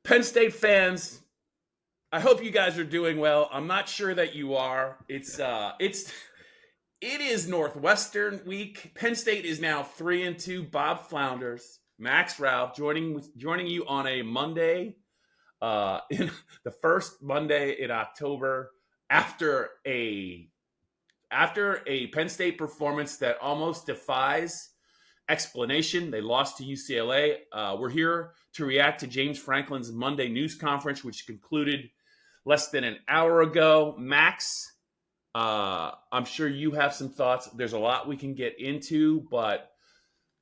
Penn State fans, I hope you guys are doing well. I'm not sure that you are. It is Northwestern week. Penn State is now 3-2. Bob Flounders, Max Ralph joining you on a Monday, in the first Monday in October after a Penn State performance that almost defies explanation. They lost to UCLA. We're here to react to James Franklin's Monday news conference, which concluded less than an hour ago. Max, I'm sure you have some thoughts. There's a lot we can get into, but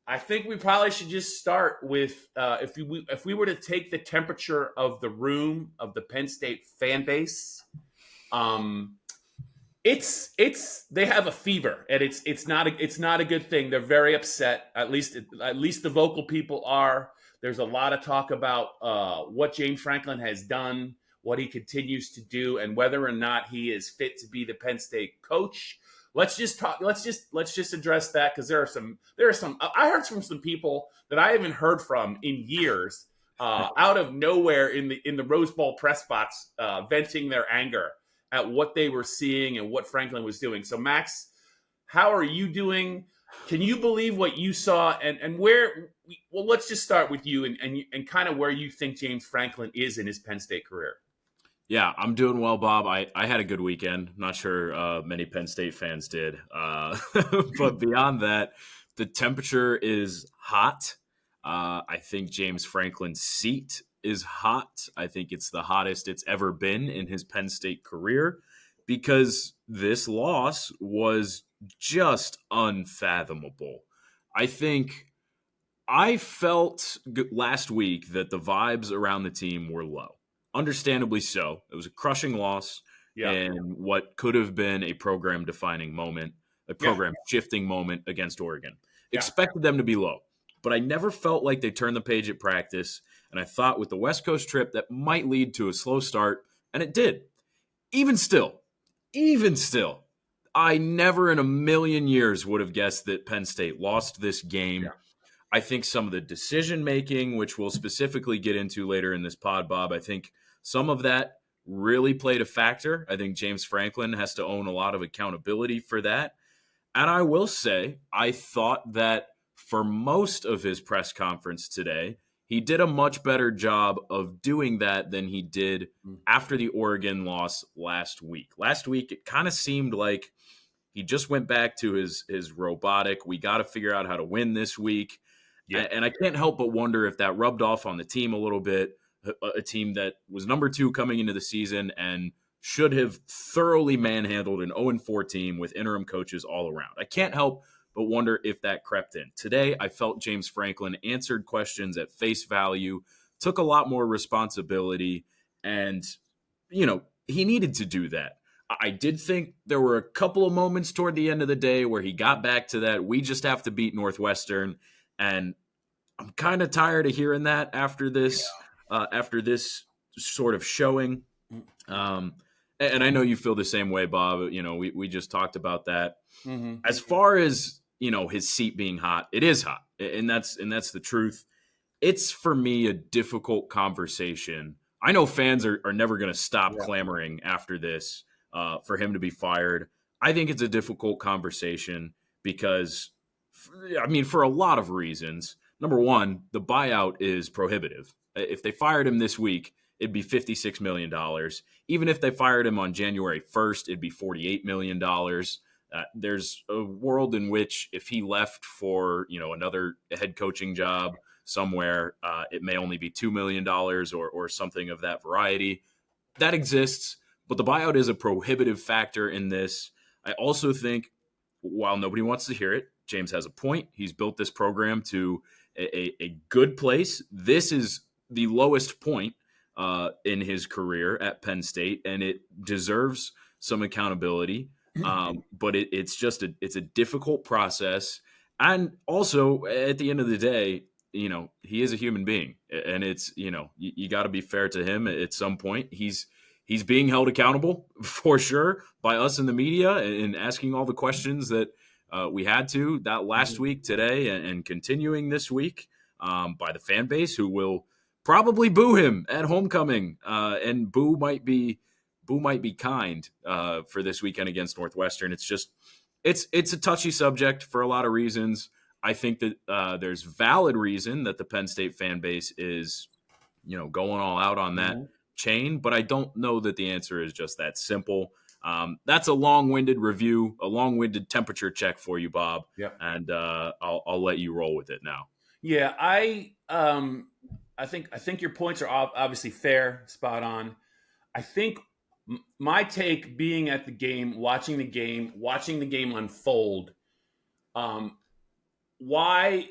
I think we probably should just start with if we were to take the temperature of the room of the Penn State fan base. It's they have a fever, and it's not a good thing. They're very upset. At least the vocal people are. There's a lot of talk about what James Franklin has done, what he continues to do, and whether or not he is fit to be the Penn State coach. Let's just talk. Let's just address that, because there are some. I heard from some people that I haven't heard from in years, out of nowhere in the Rose Bowl press box, venting their anger at what they were seeing and what Franklin was doing. So, Max, how are you doing? Can you believe what you saw? And where? Well, let's just start with you and kind of where you think James Franklin is in his Penn State career. Yeah, I'm doing well, Bob. I had a good weekend. Not sure many Penn State fans did. But beyond that, the temperature is hot. I think James Franklin's seat is hot. I think it's the hottest it's ever been in his Penn State career, because this loss was just unfathomable. I think I felt last week that the vibes around the team were low. Understandably so. It was a crushing loss in what could have been a program-defining moment, a program-shifting moment against Oregon. Expected them to be low, but I never felt like they turned the page at practice, and I thought with the West Coast trip that might lead to a slow start, and it did. Even still, I never in a million years would have guessed that Penn State lost this game. Yeah. I think some of the decision-making, which we'll specifically get into later in this pod, Bob, I think some of that really played a factor. I think James Franklin has to own a lot of accountability for that. And I will say, I thought that for most of his press conference today, he did a much better job of doing that than he did after the Oregon loss last week. Last week, it kind of seemed like he just went back to his robotic, we got to figure out how to win this week. Yeah. And I can't help but wonder if that rubbed off on the team a little bit, a team that was number 2 coming into the season and should have thoroughly manhandled an 0-4 team with interim coaches all around. I can't help but wonder if that crept in. Today, I felt James Franklin answered questions at face value, took a lot more responsibility, and, he needed to do that. I did think there were a couple of moments toward the end of the day where he got back to that, we just have to beat Northwestern, and I'm kind of tired of hearing that after this sort of showing. And I know you feel the same way, Bob. We just talked about that. Mm-hmm. As far as, his seat being hot, it is hot. And that's the truth. It's, for me, a difficult conversation. I know fans are never going to stop clamoring after this for him to be fired. I think it's a difficult conversation because, for a lot of reasons. Number one, the buyout is prohibitive. If they fired him this week, it'd be $56 million. Even if they fired him on January 1st, it'd be $48 million. There's a world in which if he left for, another head coaching job somewhere, it may only be $2 million or something of that variety. That exists, but the buyout is a prohibitive factor in this. I also think, while nobody wants to hear it, James has a point. He's built this program to a good place. This is the lowest point in his career at Penn State, and it deserves some accountability. But it's a difficult process. And also, at the end of the day, he is a human being, and it's, you got to be fair to him at some point. He's being held accountable for sure by us in the media and asking all the questions that we had to that last week, today, and continuing this week by the fan base, who will probably boo him at homecoming, and boo might be kind for this weekend against Northwestern. It's a touchy subject for a lot of reasons. I think that there's valid reason that the Penn State fan base is, going all out on that chain, but I don't know that the answer is just that simple. That's a long-winded review, a long-winded temperature check for you, Bob. Yeah. And I'll let you roll with it now. Yeah, I think your points are obviously fair, spot on. I think my take, being at the game, watching the game unfold, why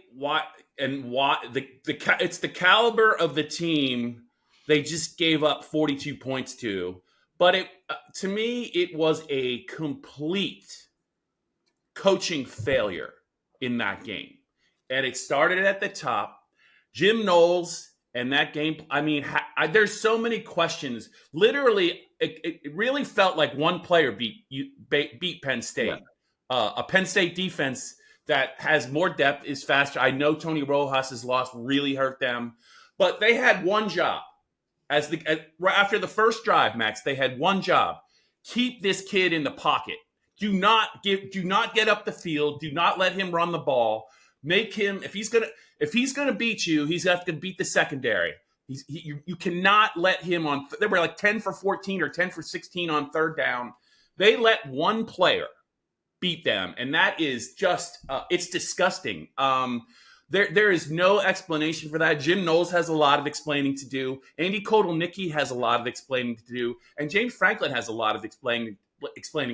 it's the caliber of the team they just gave up 42 points to, but to me it was a complete coaching failure in that game, and it started at the top. Jim Knowles and that game. I mean, there's so many questions. Literally, it really felt like one player beat Penn State. Yeah. A Penn State defense that has more depth, is faster. I know Tony Rojas' loss really hurt them, but they had one job. After the first drive, Max, they had one job: keep this kid in the pocket. Do not get up the field. Do not let him run the ball. Make him, if he's gonna beat you, he's got to beat the secondary. You cannot let him on. They were like 10 for 14 or 10 for 16 on third down. They let one player beat them, and that is just it's disgusting. There is no explanation for that. Jim Knowles has a lot of explaining to do. Andy Kotelnicki has a lot of explaining to do, and James Franklin has a lot of explaining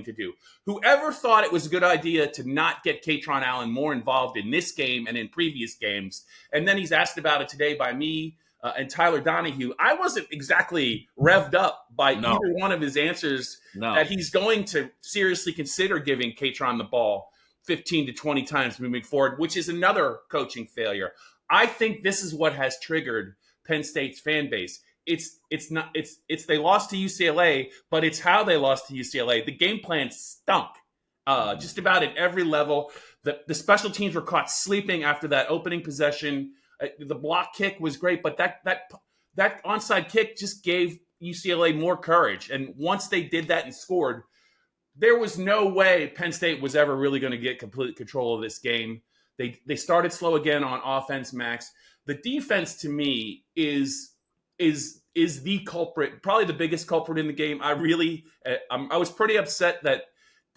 to do. Whoever thought it was a good idea to not get Kaytron Allen more involved in this game and in previous games, and then he's asked about it today by me and Tyler Donahue. I wasn't exactly revved up by either one of his answers that he's going to seriously consider giving Kaytron the ball 15 to 20 times moving forward, which is another coaching failure. I think this is what has triggered Penn State's fan base. It's they lost to UCLA, but it's how they lost to UCLA. The game plan stunk just about at every level. The special teams were caught sleeping after that opening possession. The block kick was great, but that onside kick just gave UCLA more courage. And once they did that and scored, there was no way Penn State was ever really going to get complete control of this game. They started slow again on offense, Max. The defense, to me, is the culprit, probably the biggest culprit in the game. I was pretty upset that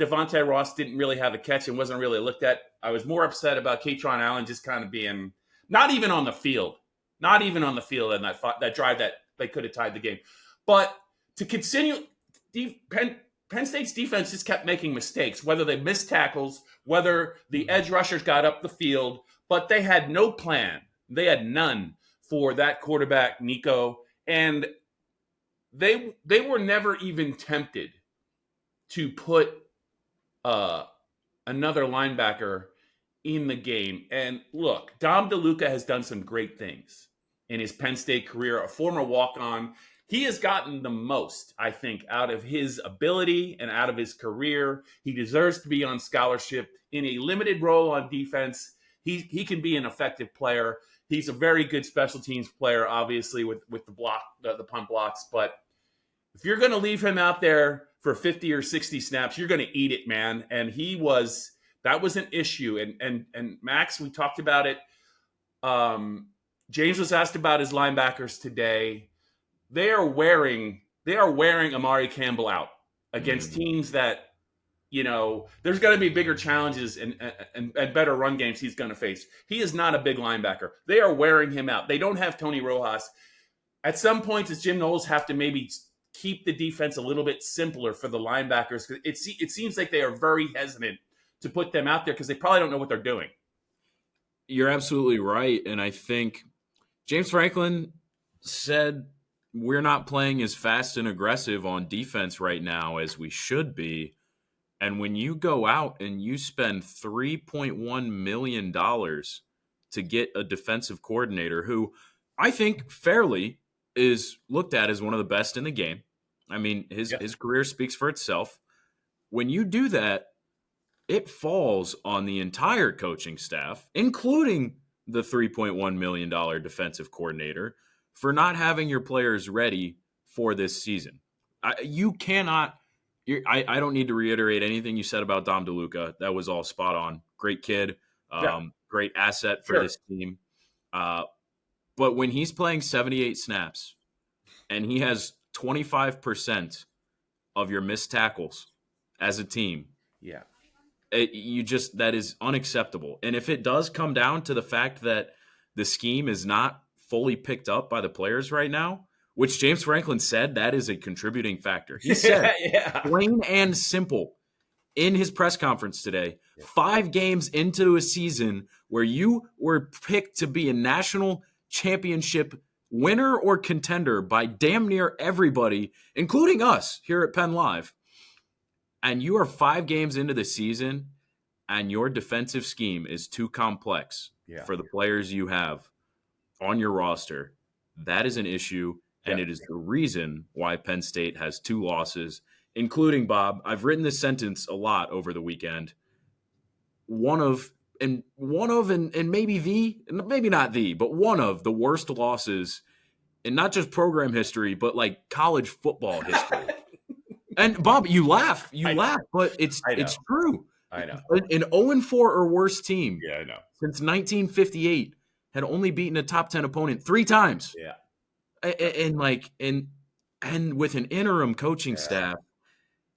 Devontae Ross didn't really have a catch and wasn't really looked at. I was more upset about Kaytron Allen just kind of being not even on the field in that drive that they could have tied the game. But to continue, Penn State's defense just kept making mistakes, whether they missed tackles, whether the edge rushers got up the field, but they had no plan. They had none for that quarterback, Nico, and they were never even tempted to put another linebacker in the game. And look, Dom DeLuca has done some great things in his Penn State career, a former walk-on. He has gotten the most, I think, out of his ability and out of his career. He deserves to be on scholarship in a limited role on defense. He can be an effective player. He's a very good special teams player, obviously, with the punt blocks. But if you're going to leave him out there for 50 or 60 snaps, you're going to eat it, man. And that was an issue. And Max, we talked about it. James was asked about his linebackers today. They are wearing Amari Campbell out against teams that, there's going to be bigger challenges and better run games he's going to face. He is not a big linebacker. They are wearing him out. They don't have Tony Rojas. At some point, does Jim Knowles have to maybe keep the defense a little bit simpler for the linebackers? It seems like they are very hesitant to put them out there because they probably don't know what they're doing. You're absolutely right. And I think James Franklin said we're not playing as fast and aggressive on defense right now as we should be. And when you go out and you spend $3.1 million to get a defensive coordinator who I think fairly is looked at as one of the best in the game. I mean, his career speaks for itself. When you do that, it falls on the entire coaching staff, including the $3.1 million defensive coordinator, for not having your players ready for this season. You cannot. I don't need to reiterate anything you said about Dom DeLuca. That was all spot on. Great kid, great asset for this team. But when he's playing 78 snaps and he has 25% of your missed tackles as a team, that is unacceptable. And if it does come down to the fact that the scheme is not fully picked up by the players right now, which James Franklin said that is a contributing factor. He said, plain and simple, in his press conference today, 5 games into a season where you were picked to be a national championship winner or contender by damn near everybody, including us here at PennLive, and you are 5 games into the season and your defensive scheme is too complex for the players you have on your roster, that is an issue. And it is the reason why Penn State has 2 losses, including, Bob, I've written this sentence a lot over the weekend. One of maybe not but one of the worst losses in not just program history, but like college football history. And Bob, you laugh, but it's true. I know. An 0-4 or worse team I know. Since 1958 had only beaten a top 10 opponent 3 times. Yeah. And with an interim coaching staff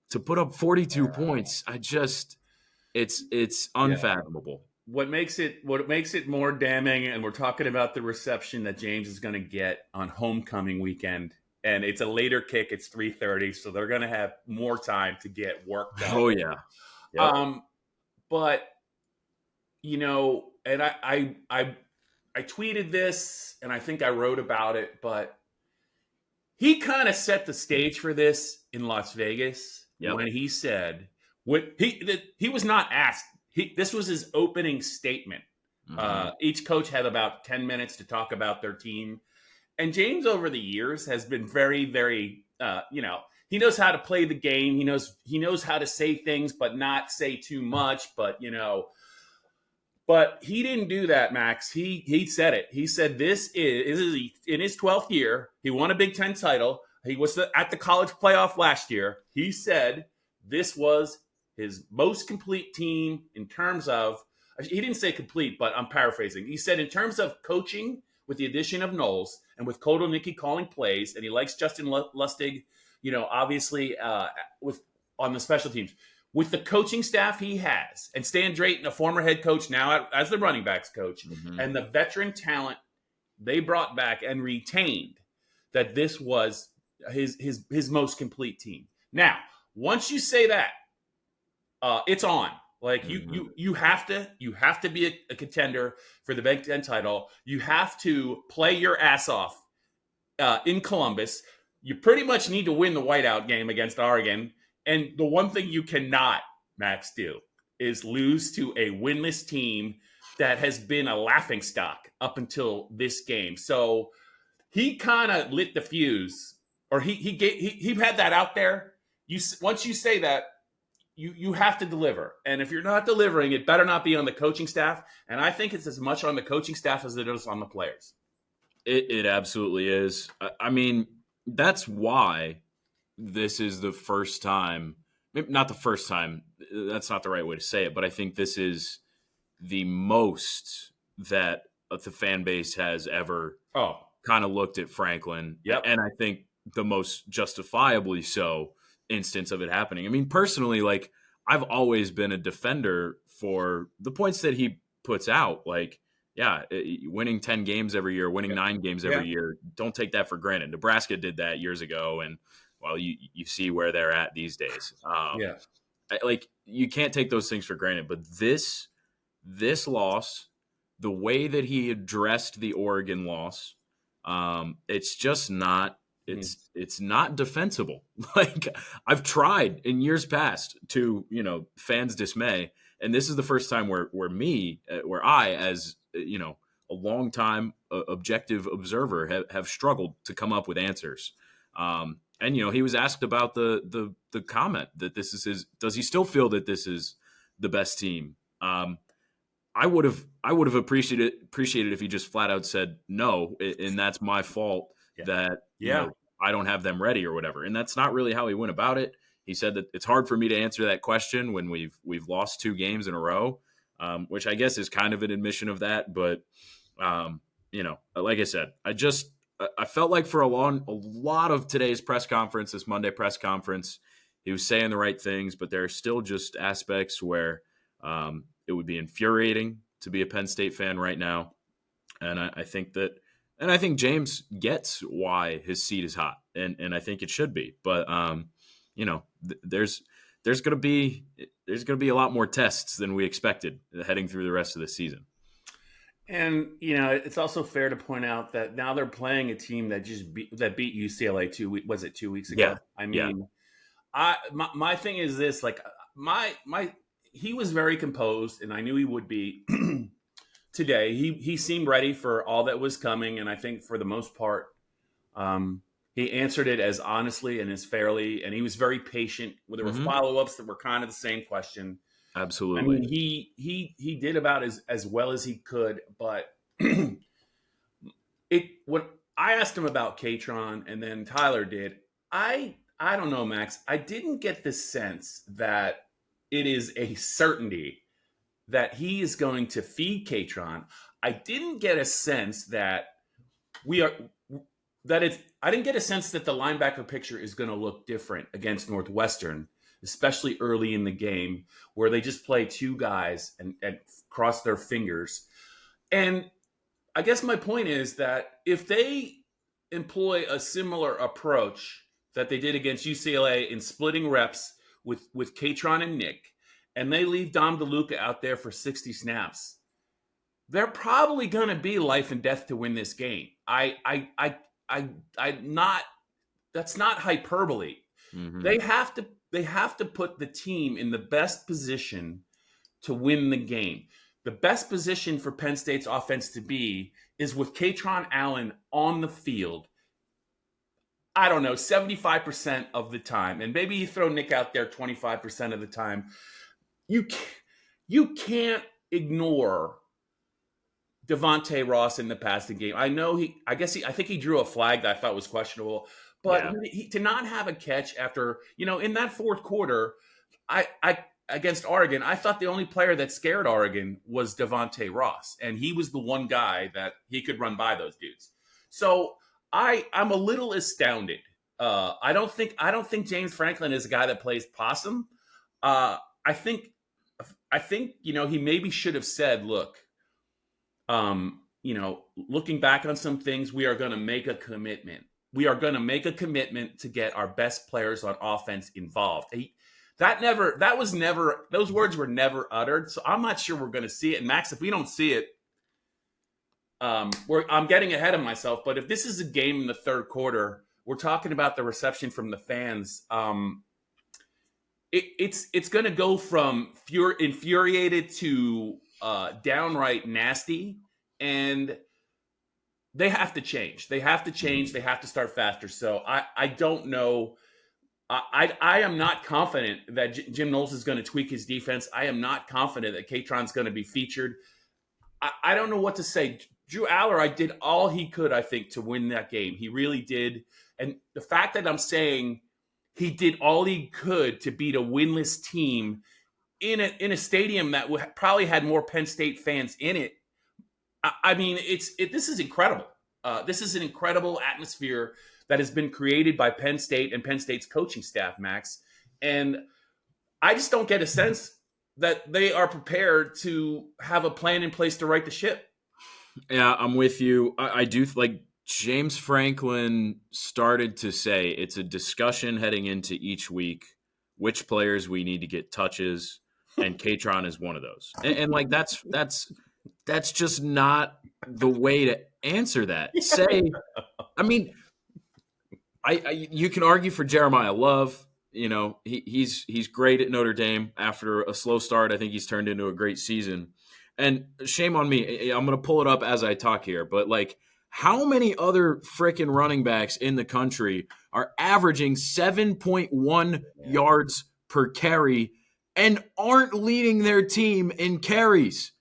to put up 42 points, it's unfathomable. What makes it more damning, and we're talking about the reception that James is going to get on homecoming weekend, and it's a later kick. It's 3:30, so they're going to have more time to get work done. Oh yeah. Yep. But and I tweeted this, and I think I wrote about it, but he kind of set the stage for this in Las Vegas when he said he was not asked. This was his opening statement. Mm-hmm. Each coach had about 10 minutes to talk about their team, and James over the years has been very, very, he knows how to play the game. He knows how to say things, but not say too much. But But he didn't do that, Max. He said it. He said this is in his 12th year. He won a Big Ten title. He was at the college playoff last year. He said this was his most complete team in terms of, he didn't say complete, but I'm paraphrasing. He said in terms of coaching with the addition of Knowles and with Kotelnicki calling plays, and he likes Justin Lustig, obviously on the special teams. With the coaching staff he has, and Stan Drayton, a former head coach, now as the running backs coach, and the veteran talent they brought back and retained, that this was his most complete team. Now, once you say that, it's on. Like you have to be a contender for the Big Ten title. You have to play your ass off in Columbus. You pretty much need to win the whiteout game against Oregon. And the one thing you cannot, Max, do is lose to a winless team that has been a laughingstock up until this game. So he kind of lit the fuse, or he had that out there. Once you say that, you have to deliver. And if you're not delivering, it better not be on the coaching staff. And I think it's as much on the coaching staff as it is on the players. It absolutely is. I mean, that's why this is the first time, not the first time, that's not the right way to say it, but I think this is the most that the fan base has ever kind of looked at Franklin. Yep. And I think the most justifiably so instance of it happening. I mean, personally, like, I've always been a defender for the points that he puts out. Like, winning 10 games every year, winning 9 games every year, don't take that for granted. Nebraska did that years ago, and well, you see where they're at these days. Like, you can't take those things for granted. But this loss, the way that he addressed the Oregon loss, it's just not. It's not defensible. Like, I've tried in years past to, fans' dismay, and this is the first time where I, as a long time objective observer, have struggled to come up with answers. And, he was asked about the comment that this is does he still feel that this is the best team? I would have appreciated if he just flat out said no, and that's my fault that I don't have them ready or whatever. And that's not really how he went about it. He said that it's hard for me to answer that question when we've lost 2 games in a row, which I guess is kind of an admission of that. But like I said, I felt like for a lot of today's press conference, this Monday press conference, he was saying the right things, but there are still just aspects where it would be infuriating to be a Penn State fan right now. And I think James gets why his seat is hot, and I think it should be. But there's going to be a lot more tests than we expected heading through the rest of the season. And it's also fair to point out that now they're playing a team that beat UCLA 2 weeks ago. Yeah. I mean, my thing is this: like he was very composed, and I knew he would be today. He seemed ready for all that was coming, and I think for the most part, he answered it as honestly and as fairly, and he was very patient. There were follow-ups that were kind of the same question. Absolutely. I mean, he did about as well as he could, but when I asked him about Katron, and then Tyler did, I don't know, Max. I didn't get the sense that it is a certainty that he is going to feed Katron. I didn't get a sense that I didn't get a sense that the linebacker picture is going to look different against Northwestern, especially early in the game, where they just play 2 guys and cross their fingers. And I guess my point is that if they employ a similar approach that they did against UCLA in splitting reps with Katron and Nick, and they leave Dom DeLuca out there for 60 snaps, they're probably going to be life and death to win this game. That's not hyperbole. Mm-hmm. They have to put the team in the best position to win the game. The best position for Penn State's offense to be is with Katron Allen on the field. I don't know, 75% of the time, and maybe you throw Nick out there 25% of the time. You can't ignore Devontae Ross in the passing game. I think he drew a flag that I thought was questionable. But to not have a catch after, in that fourth quarter, I against Oregon, I thought the only player that scared Oregon was Devontae Ross, and he was the one guy that he could run by those dudes. So I'm a little astounded. I don't think James Franklin is a guy that plays possum. I think he maybe should have said, look, looking back on some things, we are going to make a commitment. We are going to make a commitment to get our best players on offense involved. Those words were never uttered. So I'm not sure we're going to see it. And Max, if we don't see it, I'm getting ahead of myself. But if this is a game in the third quarter, we're talking about the reception from the fans. It's going to go from infuriated to downright nasty, and they have to change. They have to start faster. So I don't know. I am not confident that Jim Knowles is going to tweak his defense. I am not confident that Katron's going to be featured. I don't know what to say. Drew Aller, did all he could, I think, to win that game. He really did. And the fact that I'm saying he did all he could to beat a winless team in a stadium that probably had more Penn State fans in it. I mean, this is incredible. This is an incredible atmosphere that has been created by Penn State and Penn State's coaching staff, Max. And I just don't get a sense that they are prepared to have a plan in place to right the ship. Yeah, I'm with you. I do like James Franklin started to say it's a discussion heading into each week, which players we need to get touches, and Katron is one of those. And like that's just not the way to answer that. You can argue for Jeremiah Love. He's great at Notre Dame. After a slow start, I think he's turned into a great season. And shame on me. I'm going to pull it up as I talk here. But, how many other freaking running backs in the country are averaging 7.1 yards per carry and aren't leading their team in carries?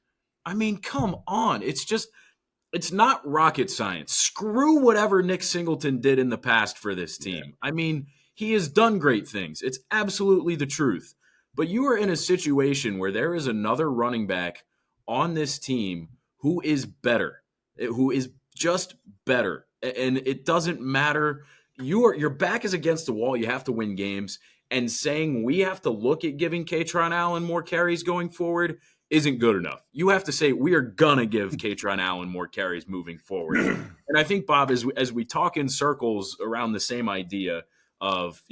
I mean, come on. It's not rocket science. Screw whatever Nick Singleton did in the past for this team. Yeah. I mean, he has done great things. It's absolutely the truth. But you are in a situation where there is another running back on this team who is better, who is just better. And it doesn't matter. Your back is against the wall. You have to win games. And saying we have to look at giving Kaytron Allen more carries going forward isn't good enough. You have to say we are going to give Kaytron Allen more carries moving forward. And I think, Bob, as we talk in circles around the same idea of,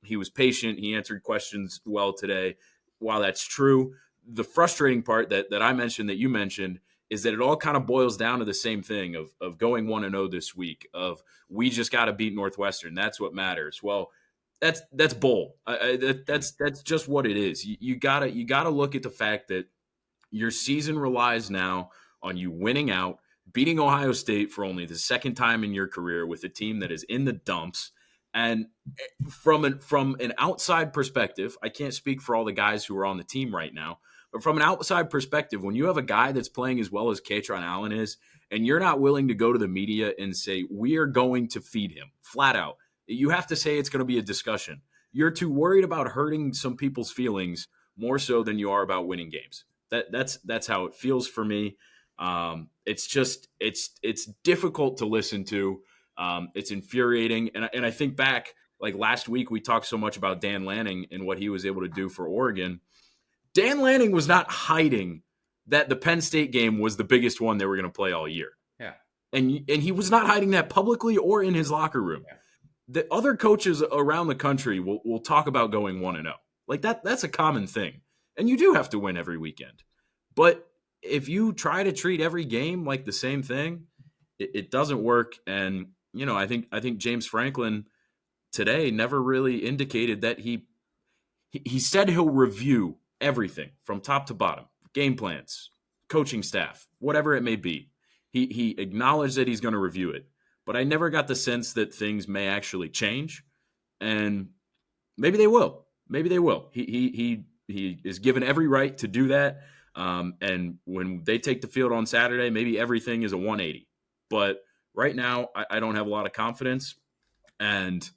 he was patient, he answered questions well today. While that's true, the frustrating part that I mentioned, that you mentioned, is that it all kind of boils down to the same thing of going 1-0 this week, of we just got to beat Northwestern. That's what matters. Well, that's bull. That's just what it is. You gotta look at the fact that your season relies now on you winning out, beating Ohio State for only the second time in your career with a team that is in the dumps. And from an outside perspective, I can't speak for all the guys who are on the team right now, but from an outside perspective, when you have a guy that's playing as well as Kaytron Allen is, and you're not willing to go to the media and say, we are going to feed him flat out, you have to say it's going to be a discussion. You're too worried about hurting some people's feelings more so than you are about winning games. That's how it feels for me. It's difficult to listen to. It's infuriating. And I think back, like last week, we talked so much about Dan Lanning and what he was able to do for Oregon. Dan Lanning was not hiding that the Penn State game was the biggest one they were going to play all year. Yeah. And he was not hiding that publicly or in his locker room. Yeah. The other coaches around the country will talk about going 1-0. Like that's a common thing. And you do have to win every weekend. But if you try to treat every game like the same thing, it doesn't work. And, I think James Franklin today never really indicated that he said he'll review everything from top to bottom, game plans, coaching staff, whatever it may be. He acknowledged that he's going to review it. But I never got the sense that things may actually change. And maybe they will. Maybe they will. He is given every right to do that. And when they take the field on Saturday, maybe everything is a 180. But right now, I don't have a lot of confidence. And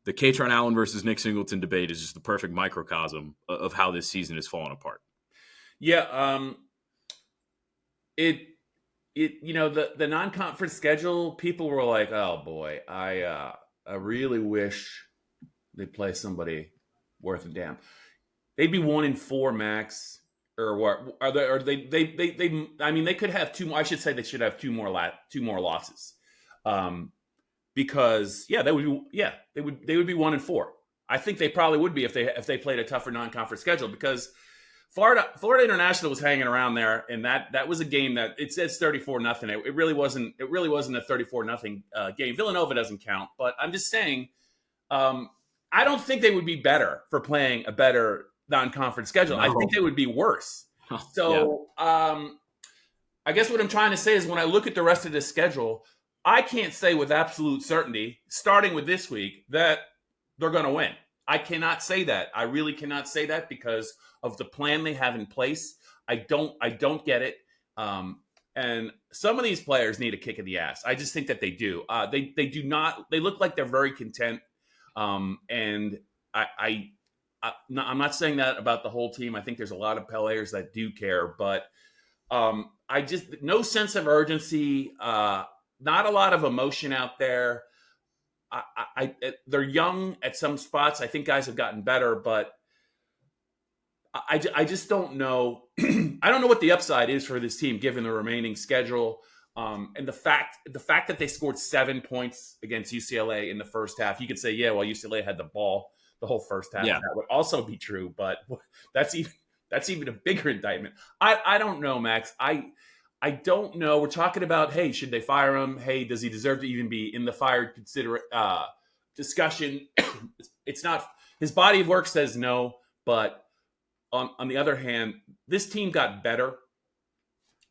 the Kaytron Allen versus Nick Singleton debate is just the perfect microcosm of how this season has fallen apart. Yeah. The non-conference schedule, people were like, oh boy, I really wish they play somebody worth a damn. They'd be 1-4 max, or what? Are they? Or they? I mean, they could have two. I should say they should have two more losses, because they would be 1-4. I think they probably would be if they played a tougher non-conference schedule, because Florida International was hanging around there, and that was a game that it says 34-0. It really wasn't a 34-0 game. Villanova doesn't count, but I'm just saying, I don't think they would be better for playing a better non-conference schedule. No. I think they would be worse. So I guess what I'm trying to say is, when I look at the rest of this schedule, I can't say with absolute certainty, starting with this week, that they're going to win. I cannot say that. I really cannot say that because of the plan they have in place. I don't get it. And some of these players need a kick in the ass. I just think that they do. They do not. They look like they're very content. And I'm not saying that about the whole team. I think there's a lot of players that do care, but I just, no sense of urgency. Not a lot of emotion out there. They're young at some spots. I think guys have gotten better, but I just don't know. I don't know what the upside is for this team given the remaining schedule, and the fact that they scored 7 points against UCLA in the first half. You could say, yeah, well, UCLA had the ball the whole first half. Yeah. That would also be true, but that's even a bigger indictment. I don't know, Max. I don't know. We're talking about, hey, should they fire him? Hey, does he deserve to even be in the fired discussion? It's not. His body of work says no, but on the other hand, this team got better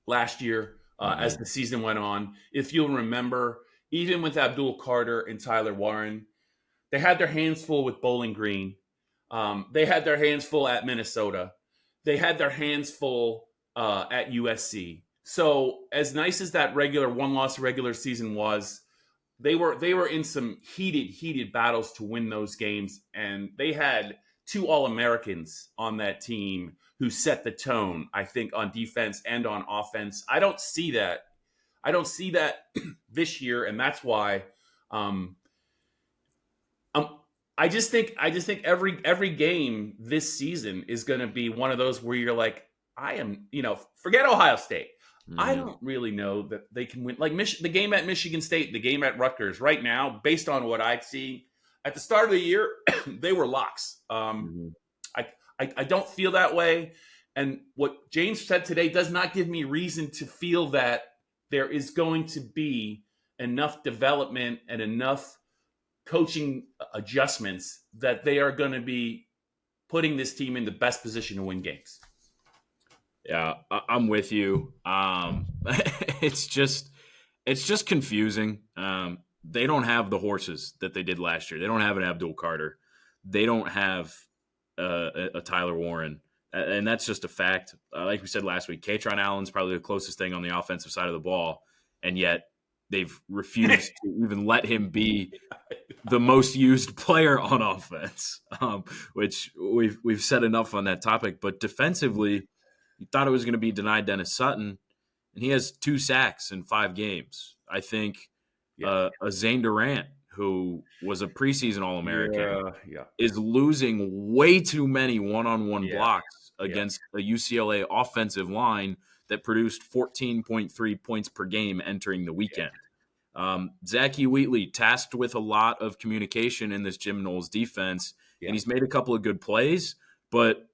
last year as the season went on. If you'll remember, even with Abdul Carter and Tyler Warren, they had their hands full with Bowling Green. They had their hands full at Minnesota. They had their hands full at USC. So as nice as that one-loss regular season was, they were in some heated battles to win those games, and they had two All-Americans on that team who set the tone, I think, on defense and on offense. I don't see that this year, and that's why I just think every game this season is going to be one of those where you're like, forget Ohio State. I don't really know that they can win. Like the game at Michigan State, the game at Rutgers, right now, based on what I see at the start of the year, they were locks. I don't feel that way, and what James said today does not give me reason to feel that there is going to be enough development and enough coaching adjustments that they are going to be putting this team in the best position to win games. Yeah, I'm with you. It's just confusing. They don't have the horses that they did last year. They don't have an Abdul Carter. They don't have a Tyler Warren. And that's just a fact. Like we said last week, Katron Allen's probably the closest thing on the offensive side of the ball, and yet they've refused to even let him be the most used player on offense, which we've said enough on that topic. But defensively, you thought it was going to be denied Dennis Sutton, and he has 2 sacks in 5 games. I think a Zane Durant, who was a preseason All-American, is losing way too many one-on-one blocks against a UCLA offensive line that produced 14.3 points per game entering the weekend. Zachy Wheatley tasked with a lot of communication in this Jim Knowles defense, and he's made a couple of good plays, but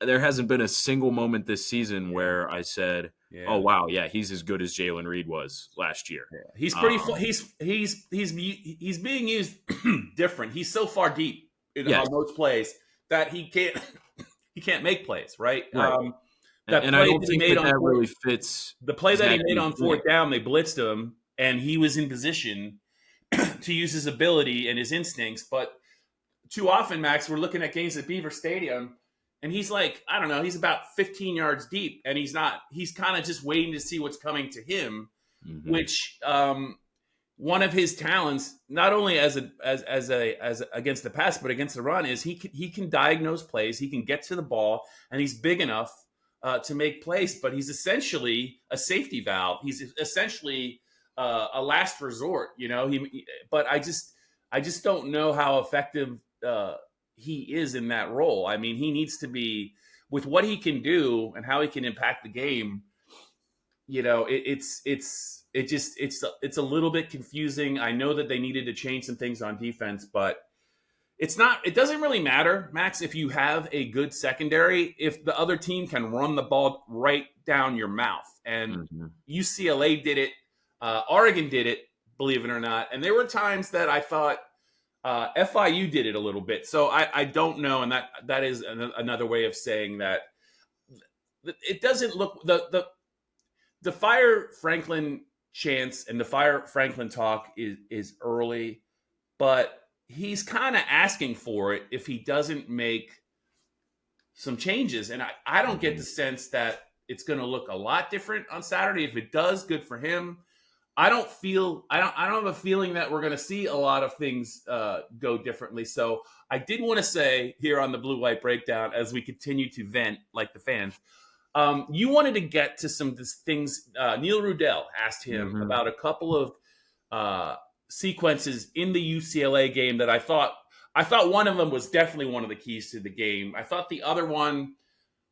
there hasn't been a single moment this season where I said, "Oh wow, yeah, he's as good as Jalen Reed was last year." Yeah. He's pretty. He's being used different. He's so far deep on most plays that he can't make plays. Right. And I don't think that really fits. The play that he made on 4th down, they blitzed him, and he was in position to use his ability and his instincts. But too often, Max, we're looking at games at Beaver Stadium, and he's like, I don't know, he's about 15 yards deep, and he's kind of just waiting to see what's coming to him, which one of his talents, not only as against the pass, but against the run, is he can diagnose plays, he can get to the ball, and he's big enough to make plays, but he's essentially a safety valve. He's essentially a last resort, but I just don't know how effective he is in that role. I mean, he needs to be, with what he can do and how he can impact the game. It's a little bit confusing. I know that they needed to change some things on defense, but it doesn't really matter, Max, if you have a good secondary, if the other team can run the ball right down your mouth. And UCLA did it. Oregon did it, believe it or not. And there were times that I thought FIU did it a little bit. So I don't know. And that is another way of saying that it doesn't look the Fire Franklin chance and the Fire Franklin talk is early, but he's kind of asking for it if he doesn't make some changes. And I don't get the sense that it's going to look a lot different on Saturday. If it does, good for him. I don't have a feeling that we're going to see a lot of things go differently. So I did want to say here on the Blue White Breakdown, as we continue to vent like the fans, you wanted to get to some things. Neil Rudell asked him about a couple of sequences in the UCLA game that I thought one of them was definitely one of the keys to the game. I thought the other one,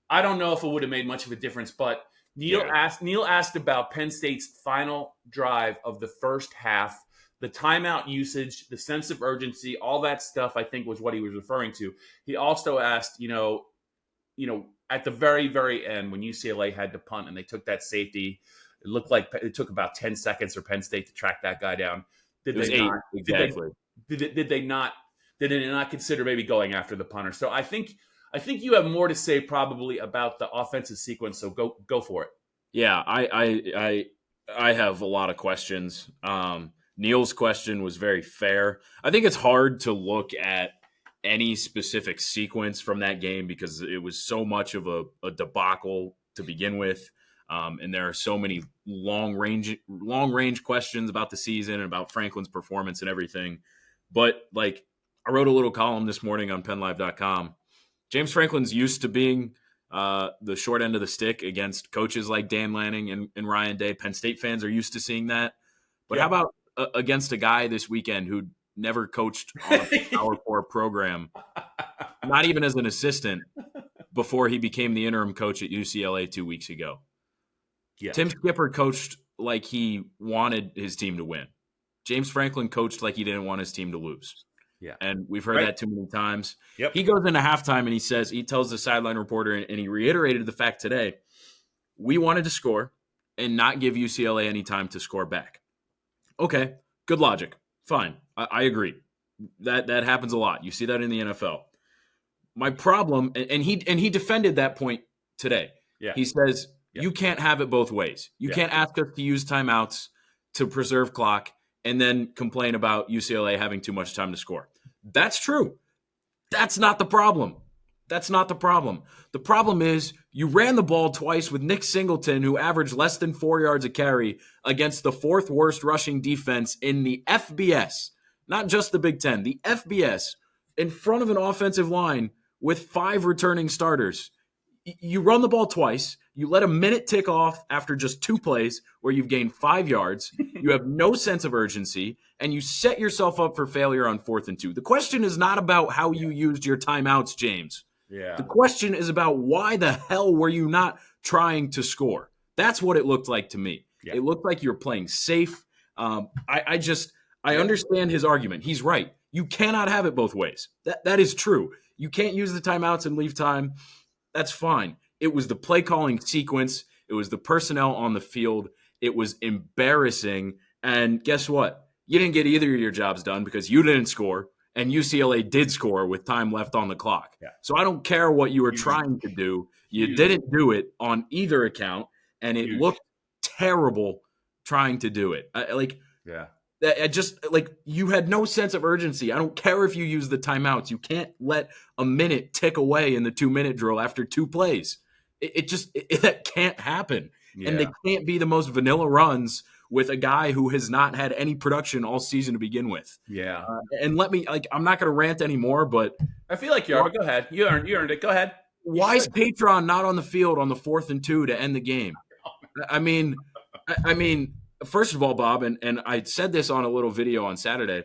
I don't know if it would have made much of a difference, but Neil asked about Penn State's final drive of the first half, the timeout usage, the sense of urgency, all that stuff, I think was what he was referring to. He also asked, at the very, very end when UCLA had to punt and they took that safety, it looked like it took about 10 seconds for Penn State to track that guy down. Did they not consider maybe going after the punter? So I think you have more to say probably about the offensive sequence. So go for it. Yeah, I have a lot of questions. Neil's question was very fair. I think it's hard to look at any specific sequence from that game because it was so much of a debacle to begin with. And there are so many long range questions about the season and about Franklin's performance and everything. But like, I wrote a little column this morning on PennLive.com. James Franklin's used to being the short end of the stick against coaches like Dan Lanning and Ryan Day. Penn State fans are used to seeing that. But how about against a guy this weekend who never coached on a Power 4 program, not even as an assistant, before he became the interim coach at UCLA 2 weeks ago? Yeah. Tim Skipper coached like he wanted his team to win. James Franklin coached like he didn't want his team to lose. Yeah. And we've heard that too many times. Yep. He goes into halftime and he tells the sideline reporter, and he reiterated the fact today, we wanted to score and not give UCLA any time to score back. Okay, good logic. Fine. I agree. That happens a lot. You see that in the NFL. My problem, and he defended that point today. Yeah. He says, you can't have it both ways. You can't ask us to use timeouts to preserve clock and then complain about UCLA having too much time to score. That's true. That's not the problem. That's not the problem. The problem is you ran the ball twice with Nick Singleton, who averaged less than 4 yards a carry, against the fourth worst rushing defense in the FBS, not just the Big Ten, the FBS, in front of an offensive line with 5 returning starters. You run the ball twice. You let a minute tick off after just 2 plays where you've gained 5 yards. You have no sense of urgency, and you set yourself up for failure on 4th and 2. The question is not about how you used your timeouts, James. Yeah. The question is about why the hell were you not trying to score? That's what it looked like to me. Yeah. It looked like you were playing safe. I understand his argument. He's right. You cannot have it both ways. That is true. You can't use the timeouts and leave time. That's fine. It was the play calling sequence. It was the personnel on the field. It was embarrassing. And guess what? You didn't get either of your jobs done because you didn't score, and UCLA did score with time left on the clock. Yeah. So I don't care what you were trying to do. You didn't do it on either account, and it looked terrible trying to do it. You had no sense of urgency. I don't care if you use the timeouts. You can't let a minute tick away in the 2-minute drill after 2 plays. That can't happen. Yeah. And they can't be the most vanilla runs with a guy who has not had any production all season to begin with. Yeah. And I'm not going to rant anymore, but I feel like you are. Go ahead. You earned it. Go ahead. Why is Patron not on the field on the 4th and 2 to end the game? I mean, first of all, Bob, and I said this on a little video on Saturday,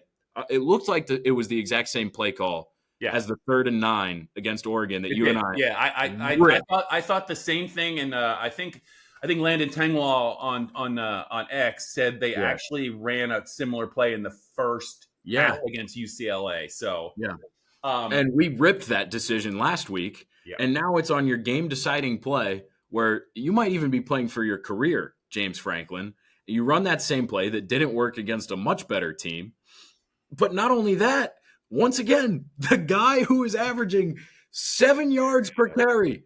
it looked like it was the exact same play call as the 3rd and 9 against Oregon that you and I. Yeah, I thought the same thing, and I think Landon Tengwall on X said they actually ran a similar play in the first half against UCLA. So and we ripped that decision last week, and now it's on your game-deciding play where you might even be playing for your career, James Franklin. You run that same play that didn't work against a much better team. But not only that, once again, the guy who is averaging 7 yards per carry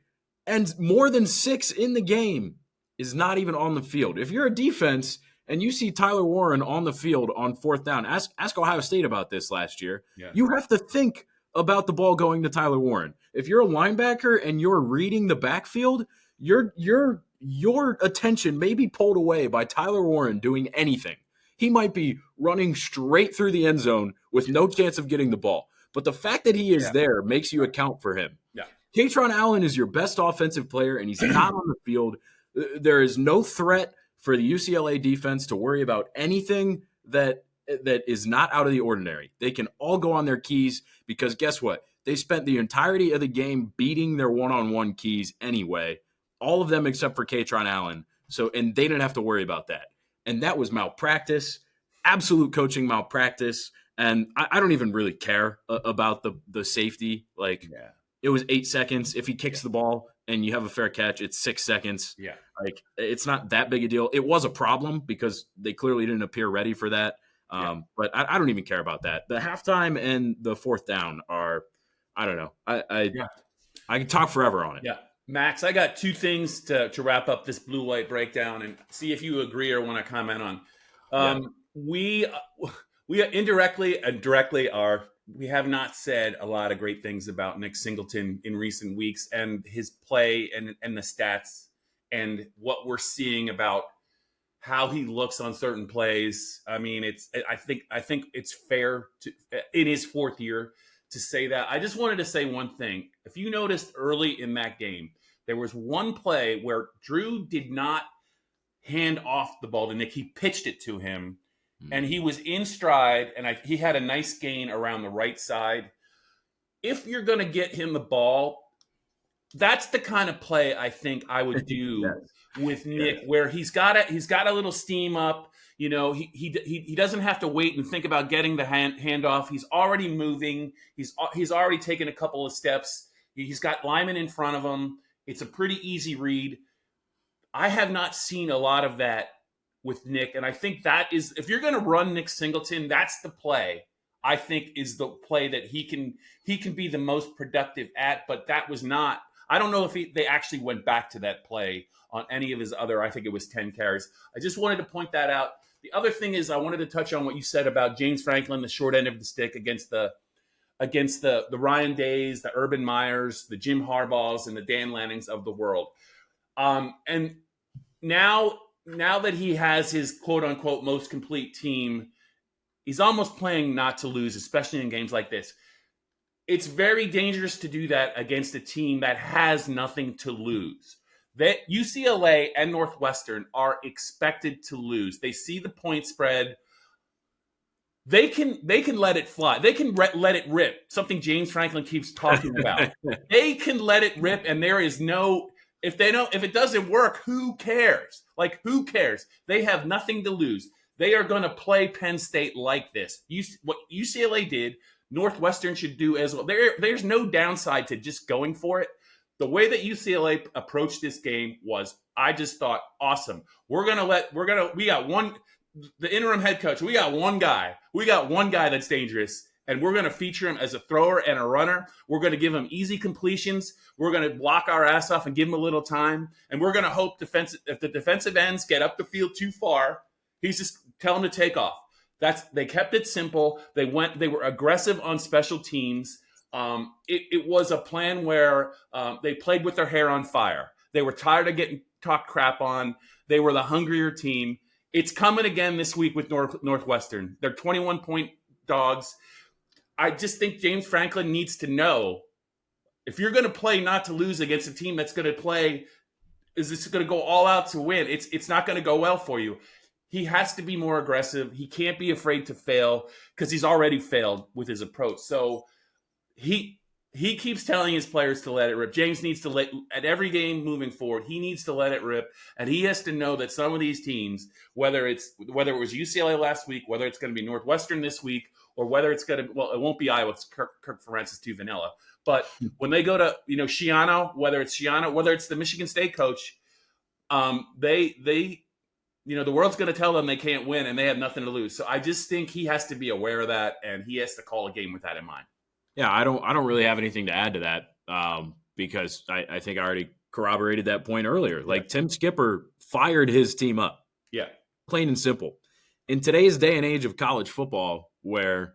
and more than 6 in the game is not even on the field. If you're a defense and you see Tyler Warren on the field on 4th down, ask Ohio State about this last year. Yeah. You have to think about the ball going to Tyler Warren. If you're a linebacker and you're reading the backfield, your attention may be pulled away by Tyler Warren doing anything. He might be running straight through the end zone with no chance of getting the ball. But the fact that he is there makes you account for him. Yeah. Katron Allen is your best offensive player, and he's not on the field. There is no threat for the UCLA defense to worry about anything that is not out of the ordinary. They can all go on their keys because guess what? They spent the entirety of the game beating their one-on-one keys anyway. All of them except for Katron Allen. And they didn't have to worry about that. And that was malpractice, absolute coaching malpractice. And I don't even really care about the safety. It was 8 seconds. If he kicks the ball and you have a fair catch, it's 6 seconds. Yeah. It's not that big a deal. It was a problem because they clearly didn't appear ready for that. But I don't even care about that. The halftime and the 4th down are, I don't know. I can talk forever on it. Yeah. Max, I got 2 things to wrap up this blue-white breakdown and see if you agree or want to comment on. We indirectly and directly we have not said a lot of great things about Nick Singleton in recent weeks and his play and the stats and what we're seeing about how he looks on certain plays. I mean, I think it's fair to in his fourth year to say that. I just wanted to say one thing. If you noticed early in that game, there was one play where Drew did not hand off the ball to Nick. He pitched it to him, and he was in stride, and he had a nice gain around the right side. If you're going to get him the ball, that's the kind of play I think I would do with Nick, where he's got a little steam up. You know, he doesn't have to wait and think about getting the handoff. He's already moving. He's already taken a couple of steps. He's got Lyman in front of him. It's a pretty easy read. I have not seen a lot of that with Nick, and I think that is, if you're going to run Nick Singleton, that's the play I think is the play that he can be the most productive at. But that was not. I don't know if they actually went back to that play on any of his other. I think it was 10 carries. I just wanted to point that out. The other thing is I wanted to touch on what you said about James Franklin, the short end of the stick against the Ryan Days, the Urban Meyers, the Jim Harbaughs, and the Dan Lannings of the world. And now that he has his quote unquote most complete team, he's almost playing not to lose, especially in games like this. It's very dangerous to do that against a team that has nothing to lose. That UCLA and Northwestern are expected to lose. They see the point spread. They can let it fly. They can let it rip. Something James Franklin keeps talking about. They can let it rip, and there is no. If it doesn't work, who cares? Like, who cares? They have nothing to lose. They are going to play Penn State like this. What UCLA did, Northwestern should do as well. There's no downside to just going for it. The way that UCLA approached this game was, I just thought, awesome. We got one, the interim head coach. We got one guy that's dangerous, and we're going to feature him as a thrower and a runner. We're going to give him easy completions. We're going to block our ass off and give him a little time. And we're going to hope if the defensive ends get up the field too far, he's just tell them to take off. They kept it simple. They were aggressive on special teams. It was a plan where they played with their hair on fire. They were tired of getting talked crap on. They were the hungrier team. It's coming again this week with Northwestern. They're 21-point dogs. I just think James Franklin needs to know, if you're going to play not to lose against a team that's going to play, is this going to go all out to win? It's not going to go well for you. He has to be more aggressive. He can't be afraid to fail, because he's already failed with his approach. So he keeps telling his players to let it rip. James needs to at every game moving forward, he needs to let it rip. And he has to know that some of these teams, whether it was UCLA last week, whether it's going to be Northwestern this week, or whether it's going to, well, it won't be Iowa. It's Kirk Ferentz is too vanilla. But when they go to, Schiano, whether it's the Michigan State coach, they the world's going to tell them they can't win and they have nothing to lose. So I just think he has to be aware of that, and he has to call a game with that in mind. Yeah, I don't really have anything to add to that, because I think I already corroborated that point earlier. Like, Tim Skipper fired his team up. Yeah. Plain and simple. In today's day and age of college football, where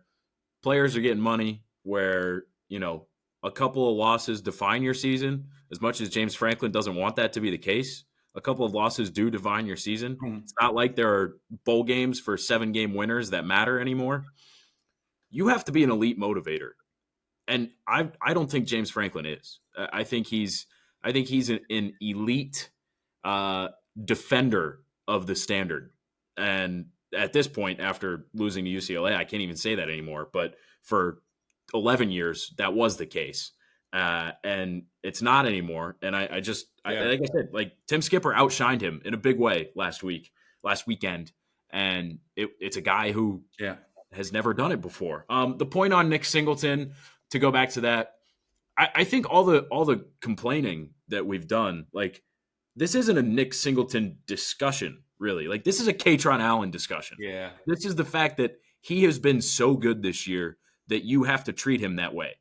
players are getting money, where, a couple of losses define your season, as much as James Franklin doesn't want that to be the case, a couple of losses do define your season. Mm-hmm. It's not like there are bowl games for 7-game winners that matter anymore. You have to be an elite motivator. And I don't think James Franklin is. I think he's an elite defender of the standard. And at this point, after losing to UCLA, I can't even say that anymore. But for 11 years, that was the case. And it's not anymore. And like I said, like, Tim Skipper outshined him in a big way last weekend. And it's a guy who has never done it before. The point on Nick Singleton, to go back to that, I think all the complaining that we've done, like, this isn't a Nick Singleton discussion, really. Like, this is a Katron Allen discussion. Yeah. This is the fact that he has been so good this year that you have to treat him that way.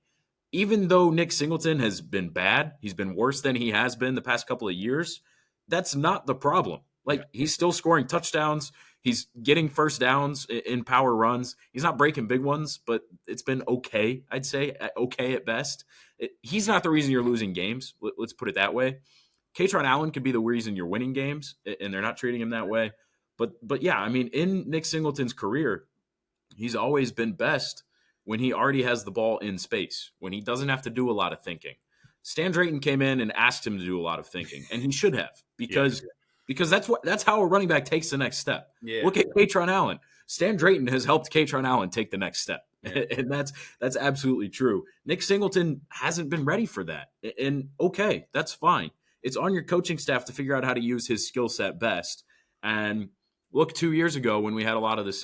Even though Nick Singleton has been bad, he's been worse than he has been the past couple of years, that's not the problem. Like, he's still scoring touchdowns. He's getting first downs in power runs. He's not breaking big ones, but it's been okay, I'd say, okay at best. He's not the reason you're losing games. Let's put it that way. Katron Allen could be the reason you're winning games, and they're not treating him that way. But yeah, I mean, in Nick Singleton's career, he's always been best when he already has the ball in space, when he doesn't have to do a lot of thinking. Stan Drayton came in and asked him to do a lot of thinking, and he should have, because that's how a running back takes the next step. Yeah. Look at Katron Allen. Stan Drayton has helped Katron Allen take the next step, and that's absolutely true. Nick Singleton hasn't been ready for that, and okay, that's fine. It's on your coaching staff to figure out how to use his skill set best. And look, 2 years ago when we had a lot of these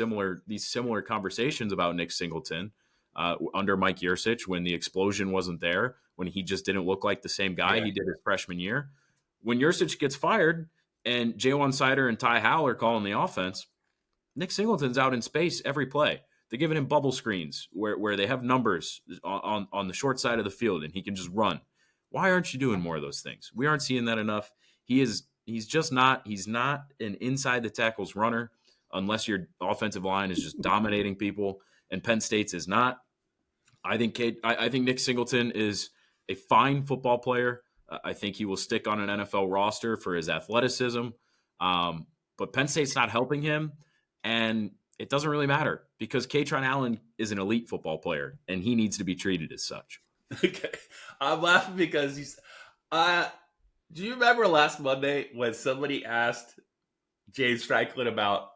similar conversations about Nick Singleton under Mike Yurcich, when the explosion wasn't there, when he just didn't look like the same guy he did his freshman year. When Yurcich gets fired and Jalen Sider and Ty Howell are calling the offense, Nick Singleton's out in space every play. They're giving him bubble screens where they have numbers on the short side of the field and he can just run. Why aren't you doing more of those things? We aren't seeing that enough. He's not an inside the tackles runner unless your offensive line is just dominating people, and Penn State's is not. I think Nick Singleton is a fine football player. I think he will stick on an NFL roster for his athleticism. But Penn State's not helping him, and it doesn't really matter because Katron Allen is an elite football player, and he needs to be treated as such. Okay. I'm laughing because do you remember last Monday when somebody asked James Franklin about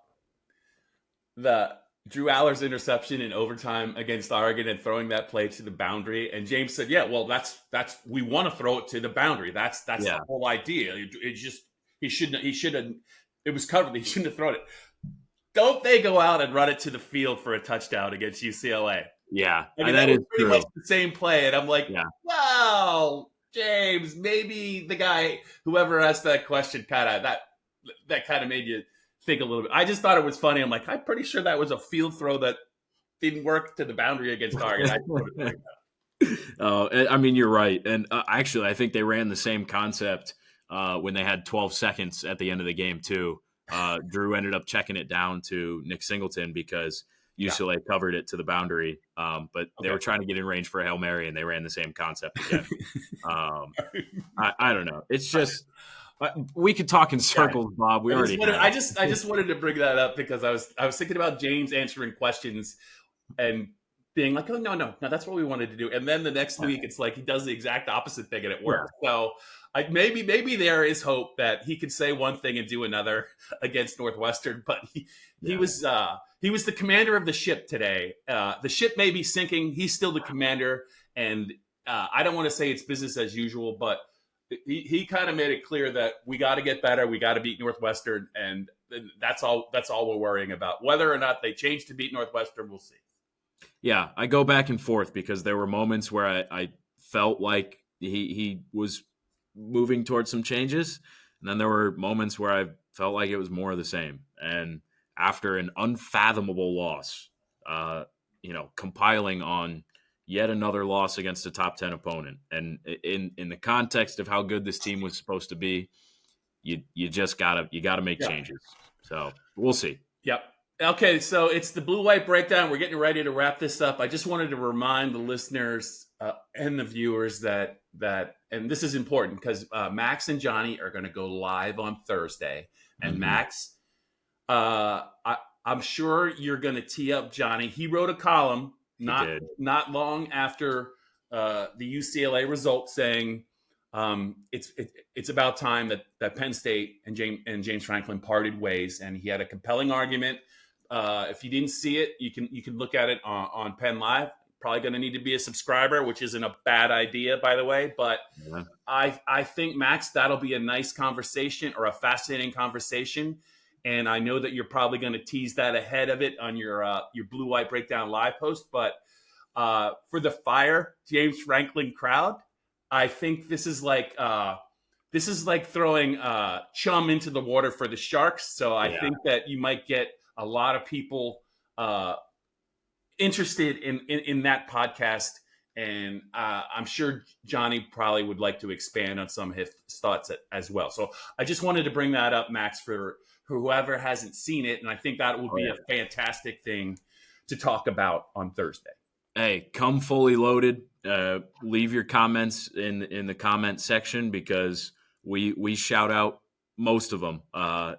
the Drew Aller's interception in overtime against Oregon and throwing that play to the boundary? And James said, "Yeah, well, that's we want to throw it to the boundary. That's the whole idea. He shouldn't. It was covered. He shouldn't have thrown it. Don't they go out and run it to the field for a touchdown against UCLA?" Yeah, I mean, that was pretty much the same play, and I'm like, wow, James, maybe the guy, whoever asked that question, that kind of made you think a little bit. I just thought it was funny. I'm like, I'm pretty sure that was a field throw that didn't work to the boundary against Oregon. I mean, you're right, and actually, I think they ran the same concept when they had 12 seconds at the end of the game too. Drew ended up checking it down to Nick Singleton because UCLA covered it to the boundary, but they were trying to get in range for a Hail Mary, and they ran the same concept again. I don't know. It's just we could talk in circles, Bob. I just wanted to bring that up because I was thinking about James answering questions and being like, "Oh no, that's what we wanted to do," and then the next week it's like he does the exact opposite thing and it works. So maybe there is hope that he could say one thing and do another against Northwestern, but he was the commander of the ship today. The ship may be sinking. He's still the commander, and I don't want to say it's business as usual, but he kind of made it clear that we got to get better. We got to beat Northwestern, and that's all we're worrying about. Whether or not they change to beat Northwestern, we'll see. Yeah, I go back and forth because there were moments where I felt like he was moving towards some changes, and then there were moments where I felt like it was more of the same. And after an unfathomable loss, compiling on yet another loss against a top 10 opponent, and in the context of how good this team was supposed to be, you just gotta make changes. So we'll see. Yep. Okay, so it's the blue-white breakdown. We're getting ready to wrap this up. I just wanted to remind the listeners and the viewers that and this is important because Max and Johnny are going to go live on Thursday. And Max, I'm sure you're going to tee up Johnny. He wrote a column not long after the UCLA result saying it's about time that Penn State and James Franklin parted ways, and he had a compelling argument. If you didn't see it, you can look at it on PennLive. Probably going to need to be a subscriber, which isn't a bad idea, by the way. But I think, Max, that'll be a nice conversation or a fascinating conversation. And I know that you're probably going to tease that ahead of it on your Blue White Breakdown live post. But for the Fire James Franklin crowd, I think this is like throwing chum into the water for the Sharks. So I think that you might get a lot of people interested in that podcast, and I'm sure Johnny probably would like to expand on some of his thoughts as well. So I just wanted to bring that up, Max, for whoever hasn't seen it, and I think that will be a fantastic thing to talk about on Thursday. Hey, come fully loaded. Leave your comments in the comment section because we shout out most of them. I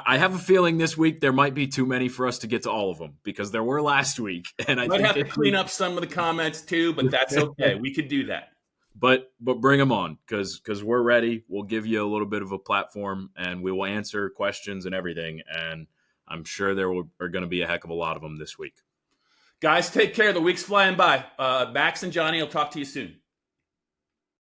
have a feeling this week there might be too many for us to get to all of them because there were last week, and I might think have to clean up some of the comments too, but that's okay. We could do that. But bring them on because we're ready. We'll give you a little bit of a platform, and we will answer questions and everything. And I'm sure there are going to be a heck of a lot of them this week. Guys, take care. The week's flying by. Max and Johnny, I'll talk to you soon.